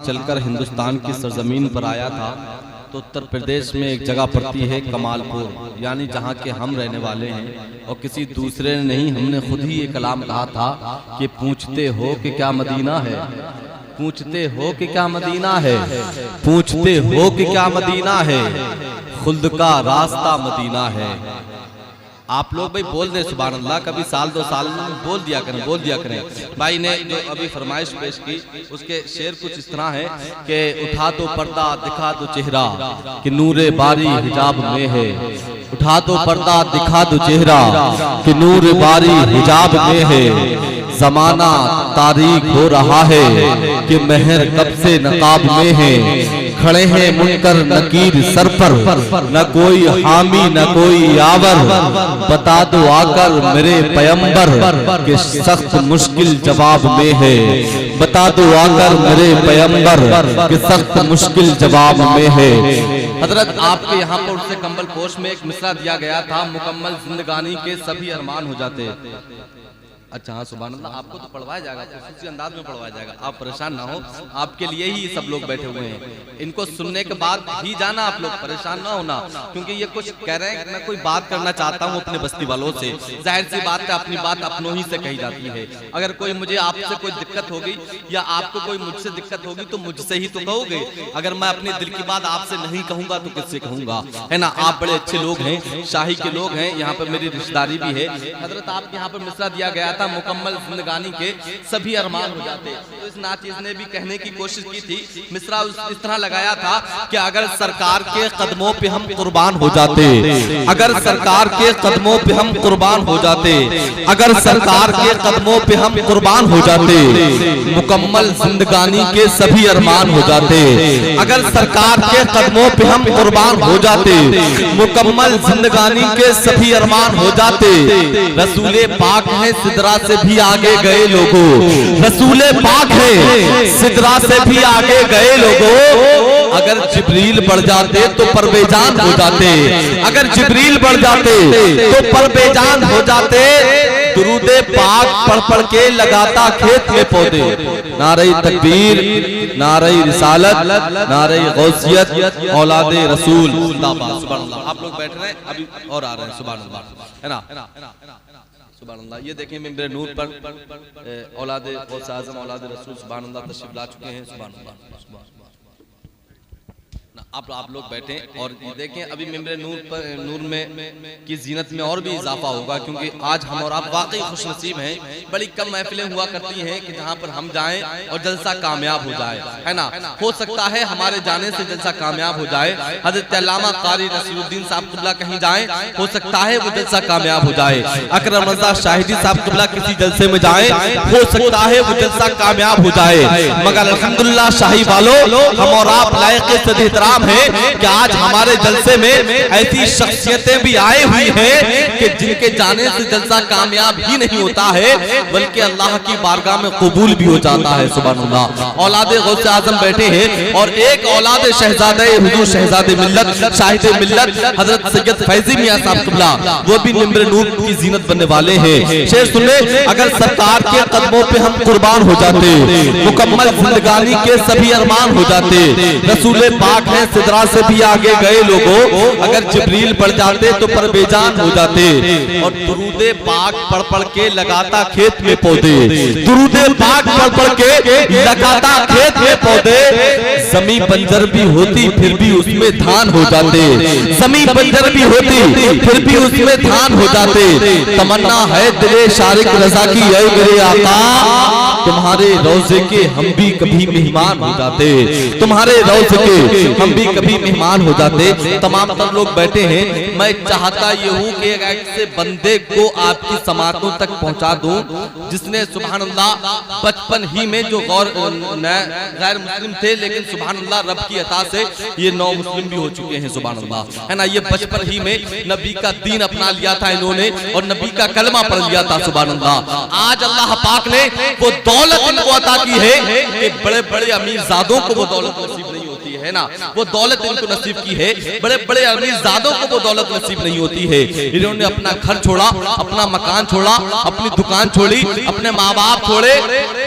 चलकर हिंदुस्तान की सरजमीन पर आया था तो उत्तर प्रदेश में एक जगह पड़ती है कमालपुर, यानी जहाँ के हम रहने वाले हैं। और किसी दूसरे ने नहीं, हमने खुद ही ये कलाम कहा था कि पूछते हो कि क्या मदीना है, पूछते हो कि क्या मदीना है, पूछते हो कि क्या मदीना है, खुल्द का रास्ता मदीना है। आप लोग भाई बोल दें सुभान अल्लाह, कभी साल दो साल बोल दिया करें। भाई ने जो अभी फरमाइश पेश की उसके शेर कुछ इस तरह है कि उठा दो पर्दा दिखा दो चेहरा कि नूरे बारी हिजाब में है, उठा दो पर्दा दिखा दो चेहरा कि नूरे बारी हिजाब में है। जमाना तारीख हो रहा है कि महर कब से नकाब में है, खड़े हैं मुनकर नकीर सर पर, न कोई हामी न कोई यावर, बता दो आकर मेरे पैगंबर कि सख्त मुश्किल जवाब में है, बता दो आकर मेरे पैगंबर कि सख्त मुश्किल जवाब में है। हजरत आपके यहाँ पर उससे कंबल पोश में एक मिसरा दिया गया था, मुकम्मल जिंदगानी के सभी अरमान हो जाते। अच्छा हाँ सुभान अल्लाह, आपको तो पढ़वाया जाएगा, खुसूसी अंदाज में पढ़वाया जाएगा, आप परेशान ना हो, आपके लिए ही सब लोग बैठे हुए हैं। इनको सुनने के बाद ही जाना, आप लोग परेशान ना होना, क्योंकि ये कुछ कह रहे हैं कि मैं कोई बात करना चाहता हूँ अपने बस्ती वालों से। जाहिर सी बात है अपनी बात अपनों ही से कही जाती है। अगर कोई मुझे आपसे कोई दिक्कत होगी या आपको कोई मुझसे दिक्कत होगी तो मुझसे ही तो कहोगे। अगर मैं अपने दिल की बात आपसे नहीं कहूंगा तो किससे कहूंगा, है ना। आप बड़े अच्छे लोग हैं, शाही के लोग हैं, यहाँ पर मेरी रिश्तेदारी भी है। हजरत आपके यहाँ पर मिसरा दिया गया था, मुकम्मल जिंदगानी के सभी अरमान हो जाते। तो इस नाचीज ने भी कहने की कोशिश की थी, मिसरा इस तरह लगाया था कि अगर सरकार के कदमों पे हम कुर्बान हो जाते, अगर सरकार के कदमों पे हम कुर्बान हो जाते, अगर सरकार के कदमों पे हम कुर्बान हो जाते, मुकम्मल जिंदगानी के सभी अरमान हो जाते। अगर सरकार के कदमों पे हम कुर्बान हो जाते, मुकम्मल जिंदगानी के सभी अरमान हो जाते। रसूले पाक है सिदरा से भी आगे गए लोगों, रसूले पाक है सिदरा से भी आगे गए लोगों। अगर जिब्रील बढ़ जाते तो परबेजान हो जाते, अगर जिब्रील बढ़ जाते तो परबेजान हो जाते। दुरूदे पाक पढ़ पढ़ के लगाता खेत में पौधे। नारे तकबीर, नारे रिसालत, नारे गौसियत, औलादे रसूल जिंदाबाद। सुभान अल्लाह। आप लोग बैठ रहे हैं, अभी और आ रहे हैं, सुभान अल्लाह, है ना, सुभान अल्लाह। ये देखें मिंबर नूर पर औलादे गौस आज़म, औलादे रसूल सुभान अल्लाह तशरीफ ला चुके हैं। सुभान अल्लाह। आप लोग बैठे और देखें, अभी मिंबर नूर में की जीनत में और भी इजाफा होगा, क्योंकि आज हम और आप वाकई खुशनसीब हैं। बड़ी कम महफिलें हुआ करती हैं कि जहां पर हम जाएं और जलसा कामयाब हो जाए, है ना। हो सकता है हमारे जाने से जलसा कामयाब हो जाए। हज़रत अल्लामा कारी नसीरुद्दीन साहब क़िबला कहीं जाएं, हो सकता है वो जलसा कामयाब हो जाए। अकरम रज़ा शाहिदी साहब क़िबला किसी जलसे में जाएं, हो सकता है वो जलसा कामयाब हो जाए। मगर अल्हम्दुलिल्लाह शाही वालों, हम और आप लायक सद-ए-एहतराम है कि आज हमारे जलसे में ऐसी शख्सियतें भी आई हुई हैं कि जिनके जाने से जलसा कामयाब ही नहीं होता है, बल्कि अल्लाह की बारगाह में कबूल भी हो जाता है। सुभान अल्लाह। औलादे गौसे आज़म बैठे हैं और एक औलादे शहजादे हुजूर शहजादे मिल्लत, शाहिदे मिल्लत हजरत सैयद फैजी मियां साहब क़िबला, वो भी मिंबर नूर की जीनत बनने वाले हैं। शेर सुने, अगर सरकार के कदमों पे हम कुर्बान हो जाते, मुकम्मल जिंदगानी के सभी अरमान हो जाते। रसूले पाक है सिदरा से भी आगे गए लोगों, अगर जिब्रील बढ़ जाते तो परबेजान हो जाते। और दुरूदे पाक पढ़ पढ़ के लगाता खेत में पौधे, दुरूदे पाक पढ़ पढ़ के लगाता खेत में पौधे। जमी बंजर भी होती फिर भी उसमें धान हो जाते, जमी बंजर भी होती फिर भी उसमें धान हो जाते। तमन्ना है दिले शारिक रज़ा की ऐ मेरे आका, तुम्हारे रोज़े के हम भी कभी मेहमान हो जाते, तुम्हारे रोज़े के हम भी कभी मेहमान हो जाते। तमाम सब लोग बैठे हैं, मैं चाहता ये हूँ कि एक ऐसे बंदे को आपकी समातों तक पहुँचा दूं जिसने सुभान अल्लाह बचपन ही में जो गैर मुस्लिम थे, लेकिन सुभान अल्लाह रब की अता से ये नौ मुस्लिम भी हो चुके हैं। सुभान अल्लाह, है ना। ये बचपन ही में नबी का दीन अपना लिया था इन्होंने और नबी का कलमा पढ़ लिया था। सुभान अल्लाह। आज अल्लाह पाक ने वो दौलत इनको अता की है कि बड़े बड़े अमीर ज़ादों को वो दौलत नसीब नहीं होती है। है ना, वो दौलत इनको नसीब की है। बड़े बड़े अमीरजादों को वो दौलत नसीब नहीं होती है। इन्होंने अपना घर छोड़ा, अपना मकान छोड़ा, अपनी दुकान छोड़ी, अपने माँ बाप छोड़े,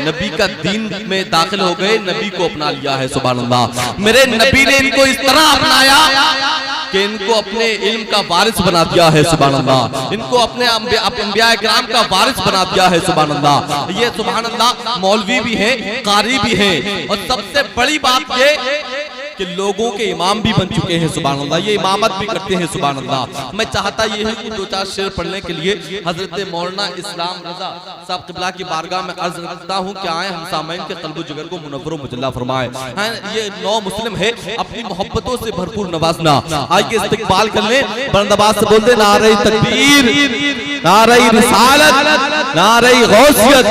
नबी का दीन में दाखिल हो गए, नबी को अपना लिया है। सुभान अल्लाह। मेरे नबी ने इनको इस तरह अपनाया कि इनको अपने इल्म का वारिस बना दिया है। सुभान अल्लाह। इनको अपने अंबिया किराम का वारिस बना दिया है। सुभान अल्लाह। ये सुभान अल्लाह मौलवी भी हैं, कारी भी हैं, और सबसे बड़ी बात ये कि लोगों के इमाम भी बन चुके हैं। सुभान अल्लाह। ये इमामत भी करते हैं। सुभान अल्लाह। मैं चाहता ये है कि 2-4 शेर पढ़ने के लिए हजरत मौलाना इस्लाम रजा साहब क़िबला की बारगाह में अर्ज रखता हूँ कि आए हम सामईन के क़ल्ब जिगर को मुनव्वर मुजल्ला फरमाए। ये नौ मुस्लिम है, अपनी मोहब्बतों से भरपूर नवाजना। आइए इस्तकबाल कर ले, बुलंद से बोल दे नारे तकबीर, नारे रिसालत, नारे गौसियत,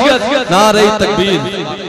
नारे तकबीर।